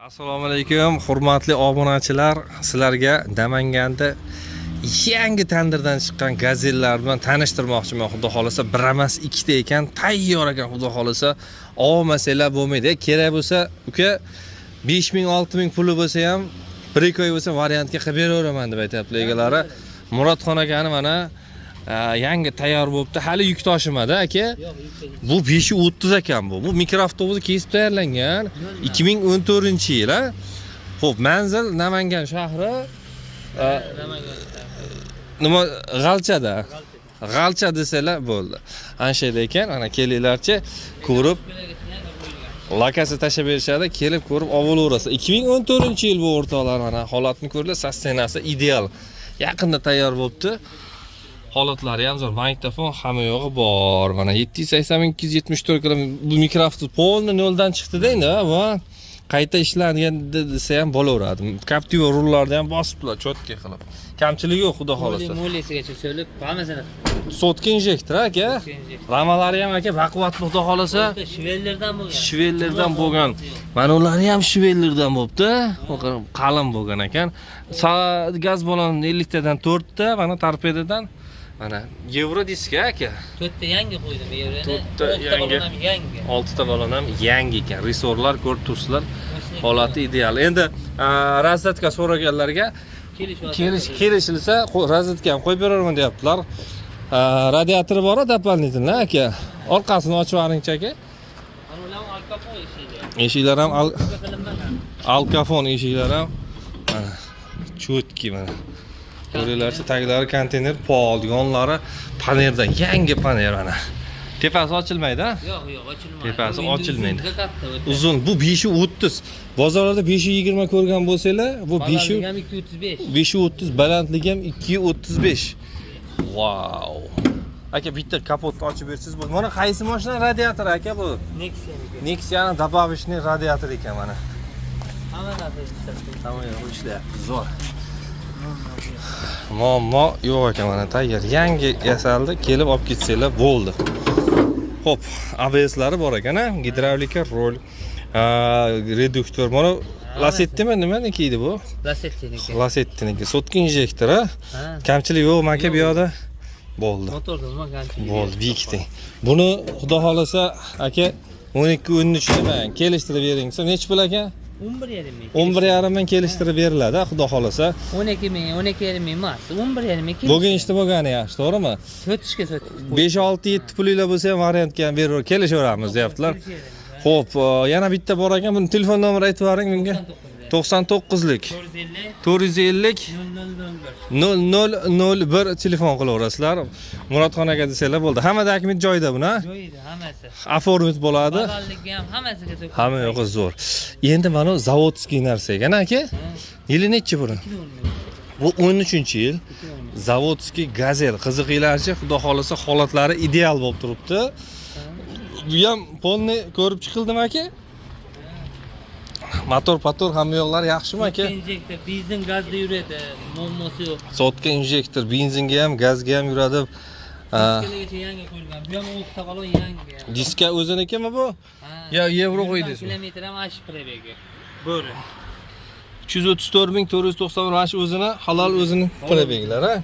Assalomu alaykum, hurmatli obunachilar. Sizlarga Namanganda yangi tandirdan chiqqan gazellar bilan tanishtirmoqchiman. Xudo xolasa bir emas, ikkita ekan, tayyor ekan. Xudo xolasa olmasalar bo'lmaydi. Kerak bo'lsa, uka 5000, 6000 puli bo'lsa ham, bir ikki oy bo'lsa variantga qilib beraveraman deb aytayapti egalari. Murodxon akani mana yangi tayyor bo'libdi. Hali yuk tashimadi aka. Bu 530 ekan bu. Bu mikroavtobusni kesib tayyorlangan 2014-yil. Xo'p, manzil Namangan shahri. Nima G'alchada. G'alcha desalar bo'ldi. Anshada ekan, ana kelinglarchi, ko'rib lokasiya tashab berishadi, kelib ko'rib olaverasiz. 2014-yil bu o'rtoqlar, mana holatni ko'ringlar, sostenasi ideal. Yaqinda tayyor bo'libdi. Holatlari ham zo'r, magnitofon hamma yo'g'i bor. Mana 780 274 km bu mikroavtobus polni noldan chiqdi-da endi, va qayta ishlangan desa ham bo'laveradi. Captiva rullarni ham bosiblar cho'tka qilib. Kamchiligi yo'q, xudo xolasa. Molesigacha so'lib, hammasini. Sotka injektor aka. Ramalari ham aka baquvvatli, xudo xolasa. Shvellerdan bo'lgan. Shvellerdan bo'lgan. Mana ularni ham shvellerdan bo'libdi. Qalin bo'lgan ekan. Gaz balon 50 tadan 4 ta, mana torpedodan mana Euro diska aka. 4 ta yangi qo'ydim Euroni. 4 ta yangi. 6 ta balon ham yangi ekan. Resorlar, ko'rib turibsizlar. Holati ideal. Endi razvedka so'raganlarga kelishilsa, razvedka ham qo'yib beraman deyaptilar. Radiatori bor, doполнительно aka. Orqasini ochib yuboringchi aka. Mana ular alkafon eshiklar. Eshiklar ham alkafon eshiklar ham mana cho'tki mana. Ko'ringlarchi, taglari konteyner pol, yonlari panerdan, yangi paner mana. Tepasi ochilmaydi-a? Yo'q, ochilmaydi. Tepasi ochilmaydi. Uzun, bu 530. Bozorlarda 520 ko'rgan bo'lsanglar, bu 535. 530, balandligi ham 235. Wow. Aka, bitta kapotni ochib bersangiz bo'ladi. Mana qaysi mashina radiatori aka bu? Nexia'ning добавочный radiator ekan mana. Hamma narsa ishlayapti. Hamma ishlayapti, zo'r. Muammo yo'q ekan, mana tayyor. Yangi yasaldi, kelib olib ketsanglar bo'ldi. Xo'p, ABS'lari bor ekan, gidravlika, rol, reduktor. Mana Lasetti'mi, nimaniki edi bu? Lasetti'niki. Lasetti'niki. Sotka injektor, kamchilik yo'qmi aka bu yoqda? Bo'ldi. Motorda nima kamchilik? Bo'ldi, bekiting. Buni xudo xolasa aka 12-13 nima kelishtirib bering. Necha pul aka? 11.5 ming. 11.5 ming kelishtirib beriladi, xudo xolasa. 12 ming, 12.5 ming emas. 11.5 ming. Bo'lgan ishda bo'lgani yaxshi, to'g'rimi? Sotishga sotib. 5-6-7 pulinglar bo'lsa ham variantga ham beraver, kelishaveramiz deyaptilar. Xo'p, yana bitta bor ekan, buni telefon nomeri aytib bering menga. 99lik 450 0001 telefon qilaverasizlar. Murodxon aka desanglar bo'ldi. Hamma dokument joyida buni, Joyida hammasi. Oformit bo'ladi. Bazalligi ham hammasiga to'g'ri. Hamma yo'qi zo'r. Endi mana zavodskiy narsa ekan aka. Yili nechi buni? Bu 13-yil. Zavodskiy gazel. Qiziqinglarchi, xudo xolasa holatlari ideal bo'lib turibdi. Bu ham polni ko'rib chiqildimi aka? Motor hamma yo'qlari yaxshimi aka? Injektor, benzin gazda yuradi, muammosi yo'q. Sotka injektor, benzinga ham, gazga ham yuradi. Diskalargacha yangi qo'yilgan. Bu ham 10 ta balon yangi. Diska o'zinikimi bu? Yo, yevro qo'ydingiz. Kilometr ham ash probegi. Bo'ri. 334.490 o'zini, halol o'zini probeglari.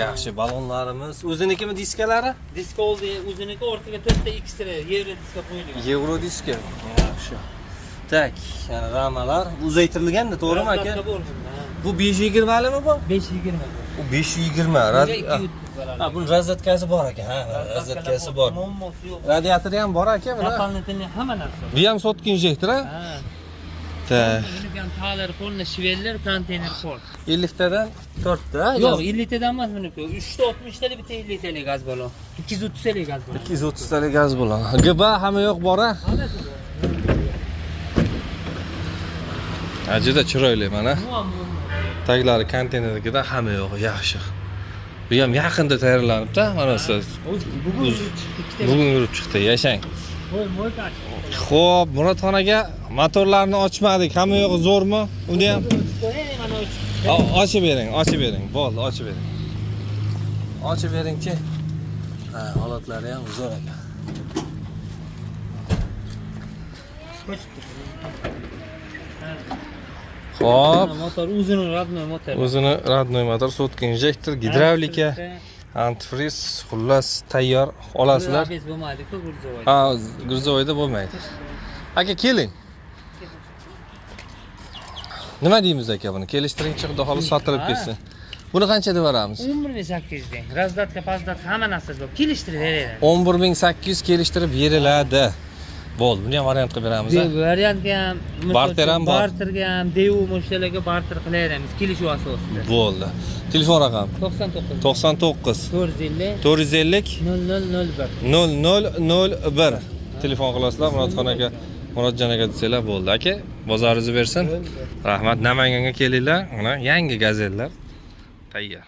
Yaxshi, balonlarimiz o'zinikimi diskalari? Diska oldi, o'ziniki ortiga 4 ta ekstra yevro diska qo'yilgan. Yevro diska. Yaxshi. Tak, yana ramalar uzaytirilganda, to'g'rimi aka? Bu 520 mi bu? 520. Bu 520. Ha, bu razvedkasi bor ekan. Ha, razvedkasi bor. Muammosi yo'q. Radiatori ham bor aka, buni. Doполнительный hamma narsa. Bu ham sotka injektor, ha? Ha. Tak. Buni ham taler polni shveller, konteyner pol. 50 tadan 4 ta. Yo'q, 50 tadan emas buniki. 3 ta 60 talik bitta 50 talik gaz balon. 230 talik gaz balon. 230 talik gaz balon. GB hamma yo'q bor-a? Hammasi bor. Juda chiroyli mana. Taglari konteynerligida hamma yo'q yaxshi. Bu ham yaqinda tayyorlanibdi, mana siz. Bugun yurib chiqdi, yashang. Xo'p, Murodxon aka, motorlarni ochmadik. Hamma yo'q zo'rmi? Uni ham ochib bering, Bo'ldi, ochib bering. Ochib beringchi. Ha, holatlari ham zo'r ekan. Hop, Motor uzun radnoy motor. o'zini radnoy motor, sotka injektor, gidravlika, antifriz, xullas tayyor olasizlar. Biz bo'lmaydi-ku Gurzovoy. Ha, Gurzovoyda bo'lmaydi. Aka keling. Nima deymiz aka buni? Kelishtiringchi, xudo xolis sotilib ketsin. Buni qancha deb beramiz? 11800 deng. Razdatka, pazdatka hamma narsasi bor. Kelishtirib beraveradi. 11800 kelishtirib beriladi. Bo'ldi, buni ham variant qilib beramiz. Variantga ham, Barter ham bor. barterga ham, DU mushtalarga barter qilaveramiz. Kelishuv asosida. Bo'ldi. Telefon raqami 99 99 450 450 0001. 0001. Telefon qilasizlar Murodxon aka, Murodjon aka desanglar bo'ldi. Aka, bozoringizni bersin. Rahmat, Namanganga kelinglar. Mana yangi gazellar tayyor.